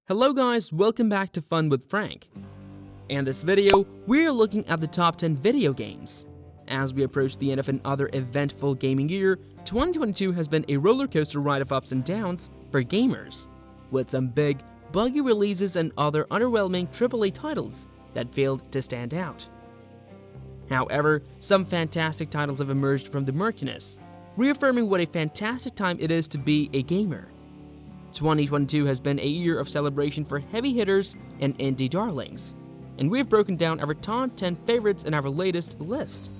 Hello guys, welcome back to Fun with Frank. In this video, we're looking at the top 10 video games. As we approach the end of another eventful gaming year, 2022 has been a roller coaster ride of ups and downs for gamers, with some big, buggy releases and other underwhelming AAA titles that failed to stand out. However, some fantastic titles have emerged from the murkiness, reaffirming what a fantastic time it is to be a gamer. 2022 has been a year of celebration for heavy hitters and indie darlings, and we've broken down our top 10 favorites in our latest list.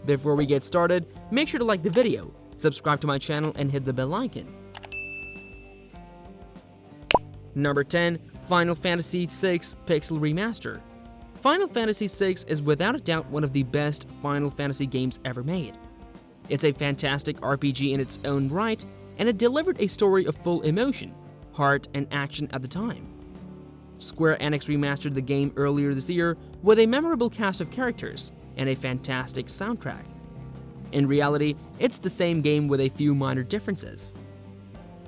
Before we get started, make sure to like the video, subscribe to my channel, and hit the bell icon. Number 10. Final Fantasy VI Pixel Remaster. Final Fantasy VI is without a doubt one of the best Final Fantasy games ever made. It's a fantastic RPG in its own right, and it delivered a story of full emotion, heart, and action at the time. Square Enix remastered the game earlier this year with a memorable cast of characters and a fantastic soundtrack. In reality, it's the same game with a few minor differences.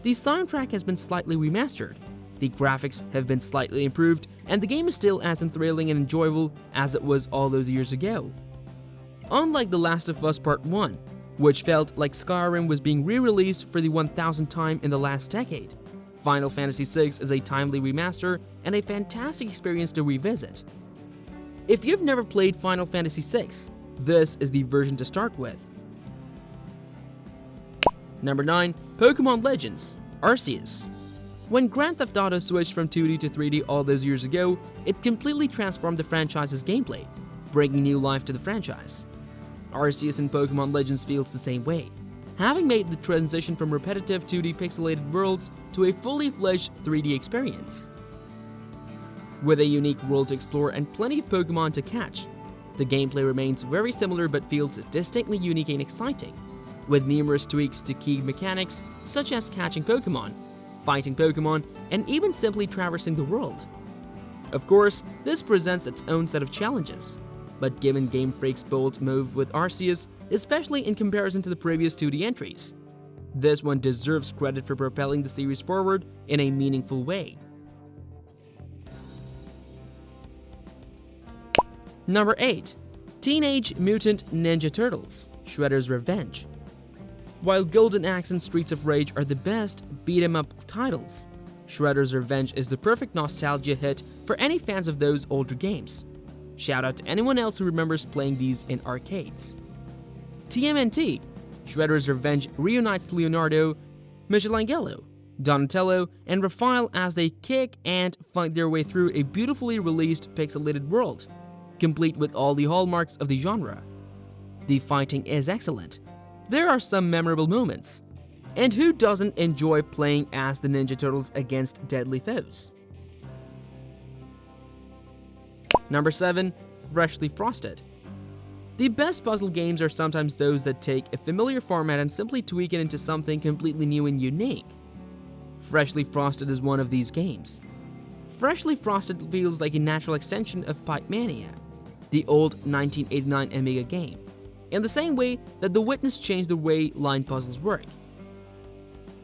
The soundtrack has been slightly remastered, the graphics have been slightly improved, and the game is still as thrilling and enjoyable as it was all those years ago. Unlike The Last of Us Part 1, which felt like Skyrim was being re-released for the 1000th time in the last decade, Final Fantasy VI is a timely remaster and a fantastic experience to revisit. If you've never played Final Fantasy VI, this is the version to start with. Number 9. Pokemon Legends Arceus. When Grand Theft Auto switched from 2D to 3D all those years ago, it completely transformed the franchise's gameplay, bringing new life to the franchise. Arceus in Pokemon Legends feels the same way, having made the transition from repetitive 2D pixelated worlds to a fully fledged 3D experience. With a unique world to explore and plenty of Pokemon to catch, the gameplay remains very similar but feels distinctly unique and exciting, with numerous tweaks to key mechanics such as catching Pokemon, fighting Pokemon, and even simply traversing the world. Of course, this presents its own set of challenges, but given Game Freak's bold move with Arceus, especially in comparison to the previous 2D entries, this one deserves credit for propelling the series forward in a meaningful way. Number 8. Teenage Mutant Ninja Turtles Shredder's Revenge. While Golden Axe and Streets of Rage are the best beat-em-up titles, Shredder's Revenge is the perfect nostalgia hit for any fans of those older games. Shout out to anyone else who remembers playing these in arcades. TMNT, Shredder's Revenge reunites Leonardo, Michelangelo, Donatello, and Raphael as they kick and fight their way through a beautifully released pixelated world, complete with all the hallmarks of the genre. The fighting is excellent. There are some memorable moments. And who doesn't enjoy playing as the Ninja Turtles against deadly foes? Number 7. Freshly Frosted. The best puzzle games are sometimes those that take a familiar format and simply tweak it into something completely new and unique. Freshly Frosted is one of these games. Freshly Frosted feels like a natural extension of Pipe Mania, the old 1989 Amiga game, in the same way that The Witness changed the way line puzzles work.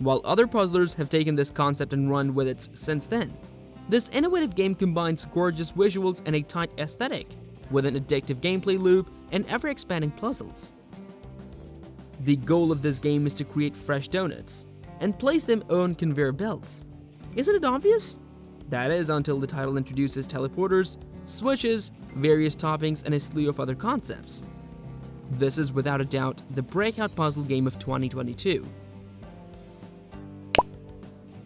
While other puzzlers have taken this concept and run with it since then, this innovative game combines gorgeous visuals and a tight aesthetic, with an addictive gameplay loop and ever-expanding puzzles. The goal of this game is to create fresh donuts and place them on conveyor belts. Isn't it obvious? That is until the title introduces teleporters, switches, various toppings, and a slew of other concepts. This is without a doubt the breakout puzzle game of 2022.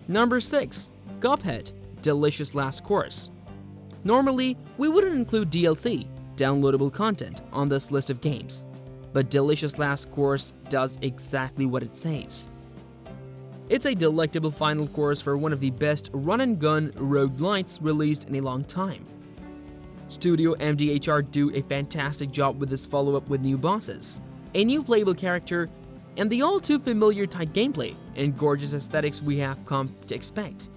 Number 6. Gobhead Delicious Last Course. Normally, we wouldn't include DLC, downloadable content, on this list of games, but Delicious Last Course does exactly what it says. It's a delectable final course for one of the best run-and-gun roguelites released in a long time. Studio MDHR do a fantastic job with this follow-up with new bosses, a new playable character, and the all-too-familiar tight gameplay and gorgeous aesthetics we have come to expect.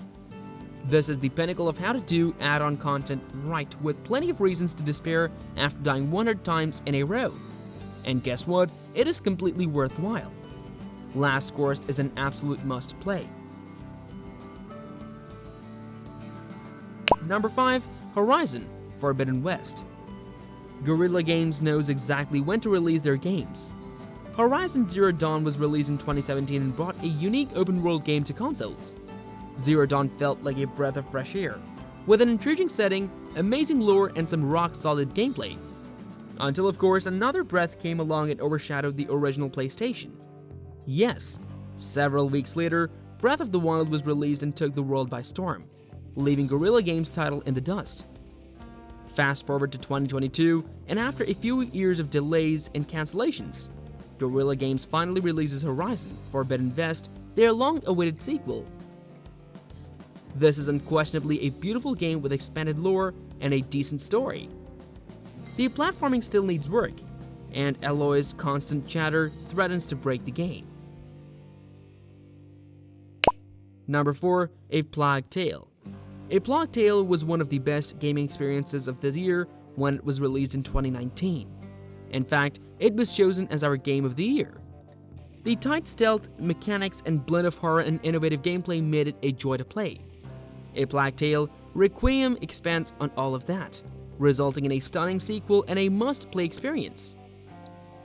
This is the pinnacle of how to do add-on content right, with plenty of reasons to despair after dying 100 times in a row. And guess what? It is completely worthwhile. Last Course is an absolute must-play. Number 5. Horizon Forbidden West. Guerrilla Games knows exactly when to release their games. Horizon Zero Dawn was released in 2017 and brought a unique open-world game to consoles. Zero Dawn felt like a breath of fresh air, with an intriguing setting, amazing lore, and some rock-solid gameplay. Until, of course, another breath came along and overshadowed the original PlayStation. Yes, several weeks later, Breath of the Wild was released and took the world by storm, leaving Guerrilla Games' title in the dust. Fast forward to 2022, and after a few years of delays and cancellations, Guerrilla Games finally releases Horizon Forbidden West, their long-awaited sequel. This is unquestionably a beautiful game with expanded lore and a decent story. The platforming still needs work, and Aloy's constant chatter threatens to break the game. Number 4. A Plague Tale. A Plague Tale was one of the best gaming experiences of this year when it was released in 2019. In fact, it was chosen as our Game of the Year. The tight stealth, mechanics, and blend of horror and innovative gameplay made it a joy to play. A Plague Tale Requiem expands on all of that, resulting in a stunning sequel and a must-play experience.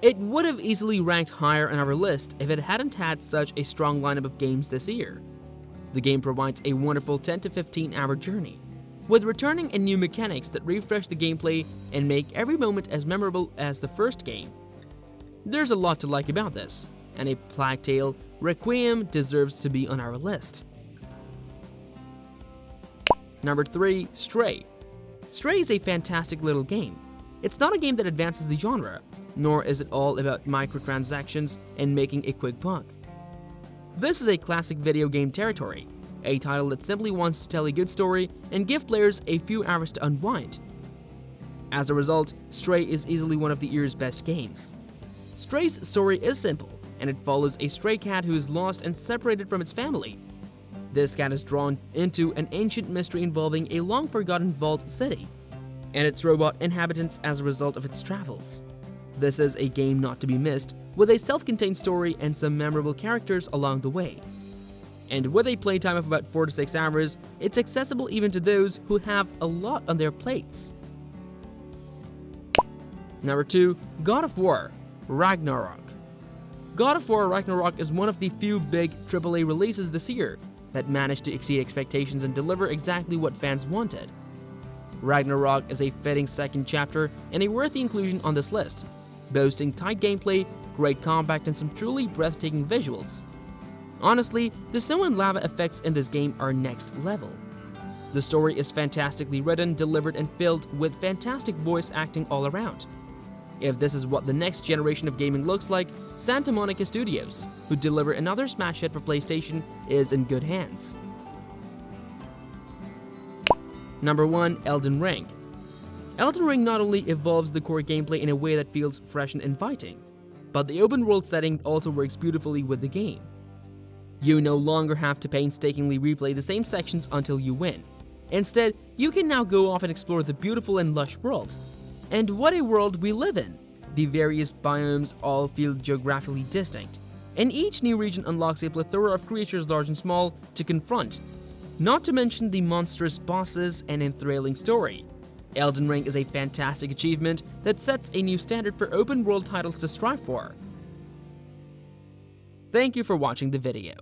It would have easily ranked higher on our list if it hadn't had such a strong lineup of games this year. The game provides a wonderful 10 to 15 hour journey, with returning and new mechanics that refresh the gameplay and make every moment as memorable as the first game. There's a lot to like about this, and A Plague Tale Requiem deserves to be on our list. Number 3. Stray. Stray is a fantastic little game. It's not a game that advances the genre, nor is it all about microtransactions and making a quick buck. This is a classic video game territory, a title that simply wants to tell a good story and give players a few hours to unwind. As a result, Stray is easily one of the year's best games. Stray's story is simple, and it follows a stray cat who is lost and separated from its family. This cat is drawn into an ancient mystery involving a long-forgotten vault city, and its robot inhabitants as a result of its travels. This is a game not to be missed, with a self-contained story and some memorable characters along the way. And with a playtime of about 4 to 6 hours, it's accessible even to those who have a lot on their plates. Number 2. God of War Ragnarok. God of War Ragnarok is one of the few big AAA releases this year that managed to exceed expectations and deliver exactly what fans wanted. Ragnarok is a fitting second chapter and a worthy inclusion on this list, boasting tight gameplay, great combat, and some truly breathtaking visuals. Honestly, the snow and lava effects in this game are next level. The story is fantastically written, delivered, and filled with fantastic voice acting all around. If this is what the next generation of gaming looks like, Santa Monica Studios, who deliver another smash hit for PlayStation, is in good hands. Number 1. Elden Ring. Elden Ring not only evolves the core gameplay in a way that feels fresh and inviting, but the open world setting also works beautifully with the game. You no longer have to painstakingly replay the same sections until you win. Instead, you can now go off and explore the beautiful and lush world. And what a world we live in! The various biomes all feel geographically distinct, and each new region unlocks a plethora of creatures large and small to confront, not to mention the monstrous bosses and enthralling story. Elden Ring is a fantastic achievement that sets a new standard for open world titles to strive for. Thank you for watching the video.